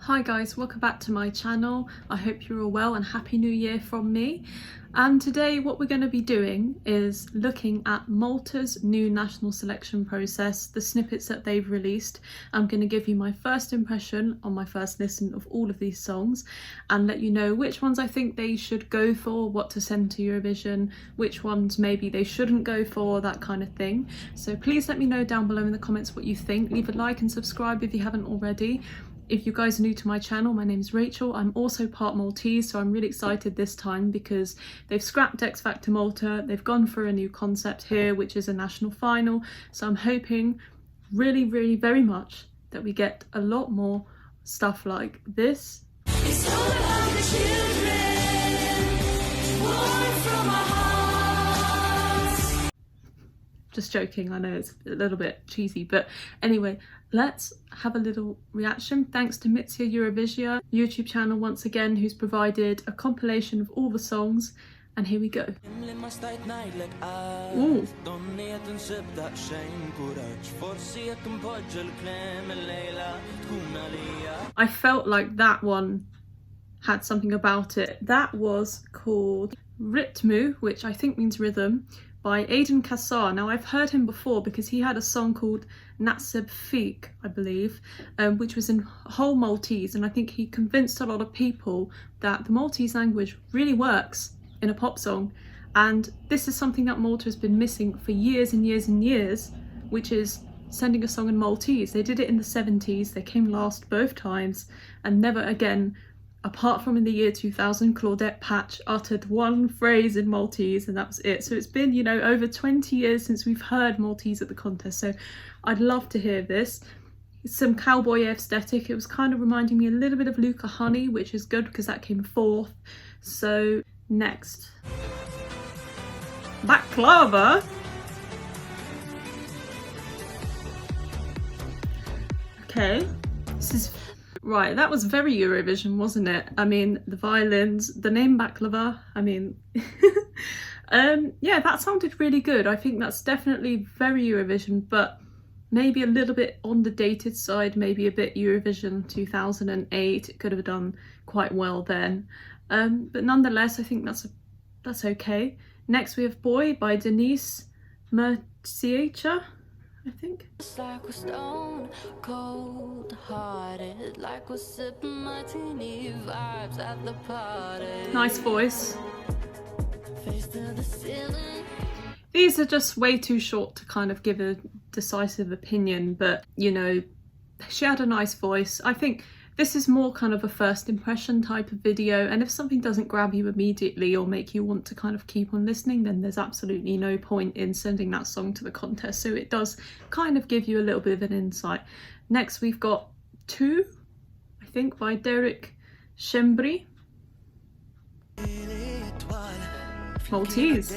Hi guys, welcome back to my channel. I hope you're all well and Happy New Year from me. And today what we're going to be doing is looking at Malta's new national selection process, the snippets that they've released. I'm going to give you my first impression on my first listen of all of these songs and let you know which ones I think they should go for, what to send to Eurovision, which ones maybe they shouldn't go for, that kind of thing. So please let me know down below in the comments what you think. Leave a like and subscribe if you haven't already. If you guys are new to my channel, my name is Rachel. I'm also part Maltese, so I'm really excited this time because they've scrapped X Factor Malta. They've gone for a new concept here, which is a national final. So I'm hoping really, very much that we get a lot more stuff like this. It's all about the children, born from our hearts. Just joking, I know it's a little bit cheesy, but anyway, let's have a little reaction. Thanks to Malta Eurovision YouTube channel once again, who's provided a compilation of all the songs. And here we go. Ooh. I felt like that one had something about it. That was called Ritmu, which I think means rhythm, by Aidan Cassar. Now I've heard him before because he had a song called Nasib-Feek, I believe, which was in whole Maltese, and I think he convinced a lot of people that the Maltese language really works in a pop song, and this is something that Malta has been missing for years and years and years, which is sending a song in Maltese. They did it in the 70s, they came last both times, and never again, apart from in the year 2000, Claudette Patch uttered one phrase in Maltese and that was it. So it's been, you know, over 20 years since we've heard Maltese at the contest. So I'd love to hear this. It's some cowboy aesthetic. It was kind of reminding me a little bit of Luca Honey, which is good because that came fourth. So next. Baklava. Okay. This is... Right, that was very Eurovision, wasn't it? I mean, the violins, the name Baklava, I mean, yeah, that sounded really good. I think that's definitely very Eurovision, but maybe a little bit on the dated side, maybe a bit Eurovision 2008. It could have done quite well then. But nonetheless, I think that's okay. Next we have Boy by Denise Mercieca, I think. Like we're stone cold hearted, like we're sipping martini vibes at the party. Nice voice. Face to the ceiling. These are just way too short to kind of give a decisive opinion, but you know, she had a nice voice. I think this is more kind of a first impression type of video, and if something doesn't grab you immediately or make you want to kind of keep on listening, then there's absolutely no point in sending that song to the contest. So it does kind of give you a little bit of an insight. Next we've got Two, I think, by Derrick Schembri. Maltese.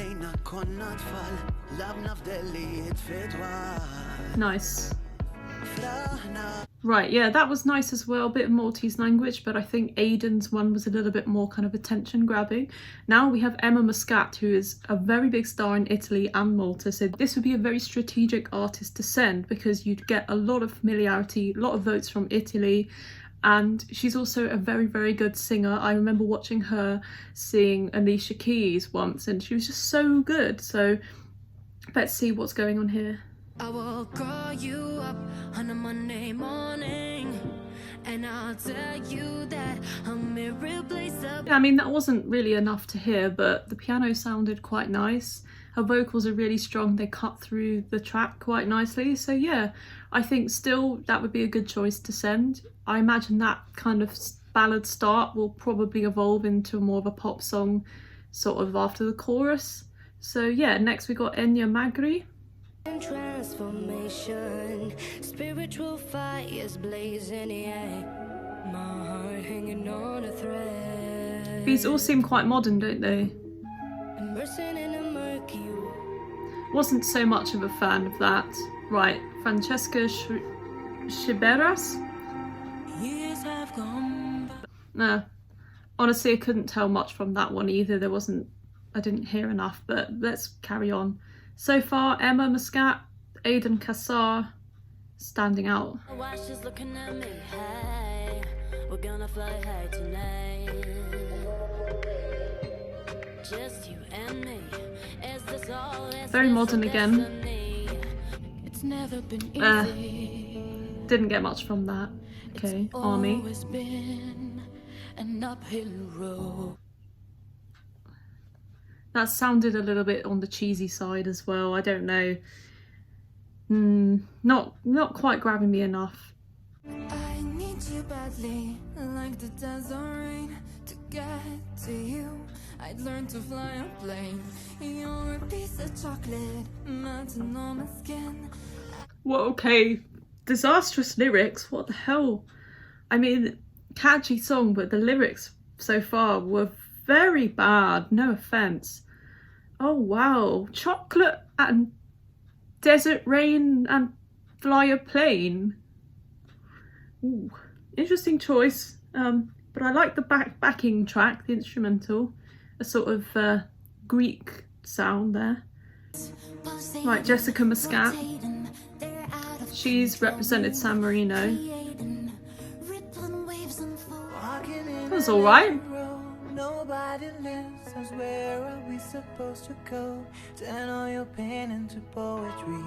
Nice. Right, yeah, that was nice as well, a bit of Maltese language, but I think Aidan's one was a little bit more kind of attention grabbing. Now we have Enya Muscat, who is a very big star in Italy and Malta, so this would be a very strategic artist to send because you'd get a lot of familiarity, a lot of votes from Italy, and she's also a very good singer. I remember watching her sing Alicia Keys once and she was just so good, so let's see what's going on here. I will call you up on a Monday morning and I'll tell you that I'm irreplaceable. Yeah, I mean, that wasn't really enough to hear, but the piano sounded quite nice. Her vocals are really strong. They cut through the track quite nicely. So yeah, I think still that would be a good choice to send. I imagine that kind of ballad start will probably evolve into more of a pop song sort of after the chorus. So yeah, next we got Enya Magri. Transformation, spiritual fires blazing, yeah. My heart hanging on a thread. These all seem quite modern, don't they? Immersing in a murky. Wasn't so much of a fan of that. Right, Francesca Sciberras. Years have gone by. Nah, honestly, I couldn't tell much from that one either. I didn't hear enough, but let's carry on. So far, Enya Muscat, Aidan Cassar, standing out. We're gonna fly high tonight. Just you and me. Is this all? Very modern again. It's never been easy. Didn't get much from that. Okay, Army. Been an uphill road. That sounded a little bit on the cheesy side as well. I don't know. Not quite grabbing me enough. I need you badly, like the desert rain. To get to you, I'd learn to fly a plane. You're a piece of chocolate, melting on my skin. Well, okay, disastrous lyrics. What the hell? I mean, catchy song, but the lyrics so far were very bad. No offense. Oh wow, chocolate and desert rain and fly a plane. Ooh, interesting choice. But I like the backing track, the instrumental, a sort of Greek sound there. Right, Jessica Muscat. She's represented San Marino. That was all right. Nobody listens. Where are we supposed to go? Turn all your pain into poetry.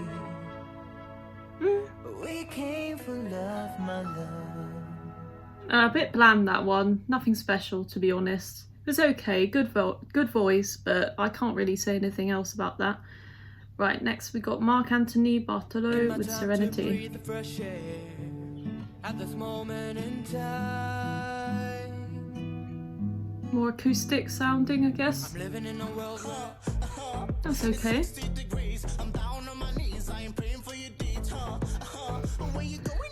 We came for love, my love. A bit bland, that one. Nothing special, to be honest. It was okay, good voice, but I can't really say anything else about that. Right, next we got Mark Anthony Bartolo with Serenity. More acoustic sounding, I guess. That's okay.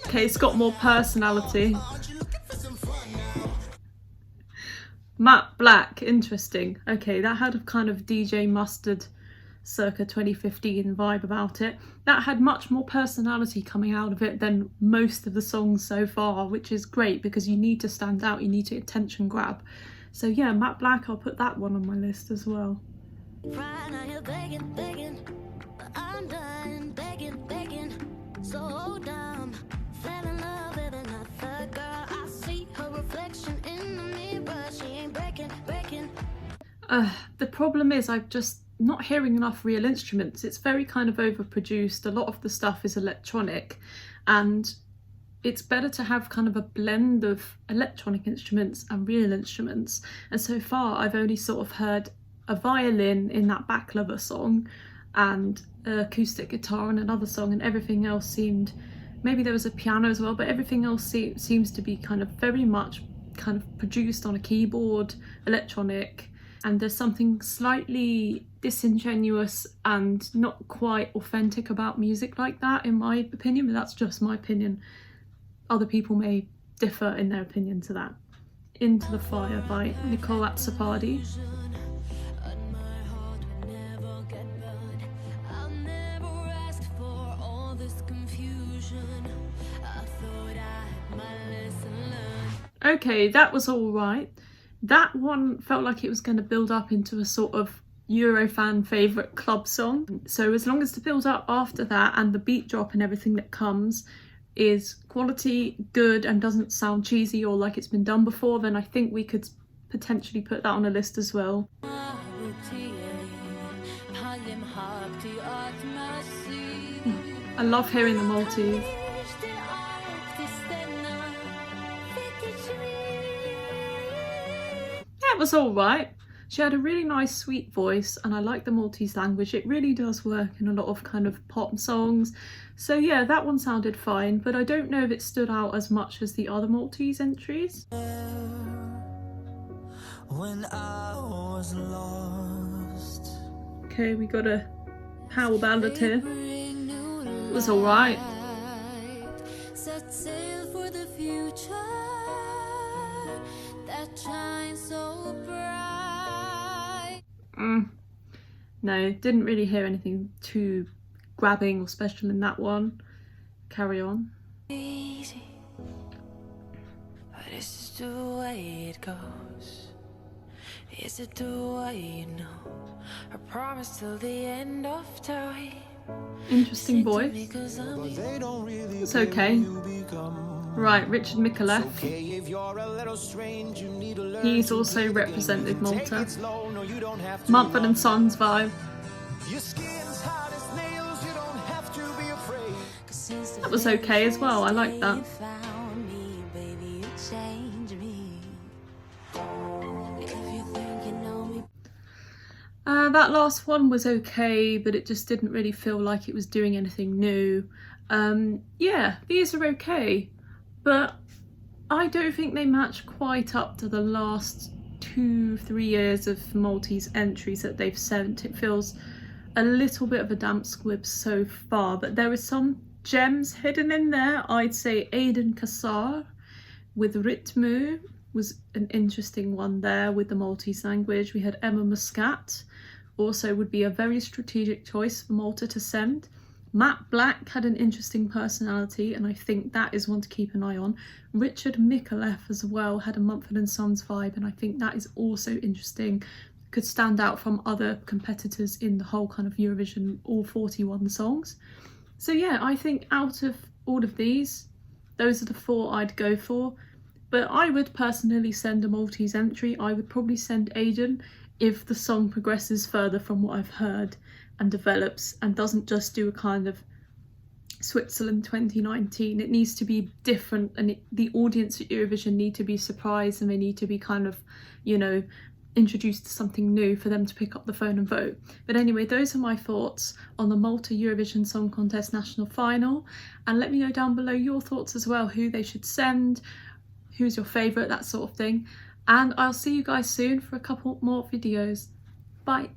Okay, it's got more personality. Matte Black, interesting. Okay, that had a kind of DJ Mustard circa 2015 vibe about it. That had much more personality coming out of it than most of the songs so far, which is great because you need to stand out, you need to attention grab. So yeah, Matte Black, I'll put that one on my list as well. The problem is I'm just not hearing enough real instruments. It's very kind of overproduced. A lot of the stuff is electronic, and it's better to have kind of a blend of electronic instruments and real instruments. And so far I've only sort of heard a violin in that Baklava song and an acoustic guitar in another song, and everything else seemed, maybe there was a piano as well, but everything else seems to be kind of very much kind of produced on a keyboard, electronic, and there's something slightly disingenuous and not quite authentic about music like that, in my opinion, but that's just my opinion. Other people may differ in their opinion to that. Into the Fire by Nicole Azzopardi. Okay, that was all right. That one felt like it was going to build up into a sort of Eurofan favourite club song. So as long as the build up after that and the beat drop and everything that comes is quality, good, and doesn't sound cheesy or like it's been done before, then I think we could potentially put that on a list as well. I love hearing the Maltese. It was all right. She had a really nice sweet voice, and I like the Maltese language. It really does work in a lot of kind of pop songs. So yeah, that one sounded fine, but I don't know if it stood out as much as the other Maltese entries. When I was lost. Okay, we got a power ballad here. It was all right. Set sail for the future that shines so bright. No, didn't really hear anything too grabbing or special in that one. Carry on. Easy, but this is the way it goes. Is it the way you know? I promise till the end of time. Interesting voice. It's okay. Right, Richard Micallef. He's also represented Malta. Mumford & Sons vibe. That was okay as well, I like that. That last one was okay, but it just didn't really feel like it was doing anything new. Yeah, these are okay, but I don't think they match quite up to the last 2-3 years of Maltese entries that they've sent. It feels a little bit of a damp squib so far, but there is some gems hidden in there. I'd say Aidan Cassar with Ritmu was an interesting one there with the Maltese language. We had Emma Muscat, also would be a very strategic choice for Malta to send. Matt Black had an interesting personality, and I think that is one to keep an eye on. Richard Micallef as well had a Mumford & Sons vibe, and I think that is also interesting. Could stand out from other competitors in the whole kind of Eurovision, all 41 songs. So yeah, I think out of all of these, those are the 4 I'd go for. But I would personally send a Maltese entry. I would probably send Aidan if the song progresses further from what I've heard and develops and doesn't just do a kind of Switzerland 2019. It needs to be different, and the audience at Eurovision need to be surprised, and they need to be kind of, you know, introduced to something new for them to pick up the phone and vote. But anyway, those are my thoughts on the Malta Eurovision Song Contest National Final, and let me know down below your thoughts as well, who they should send, who's your favourite, that sort of thing. And I'll see you guys soon for a couple more videos. Bye.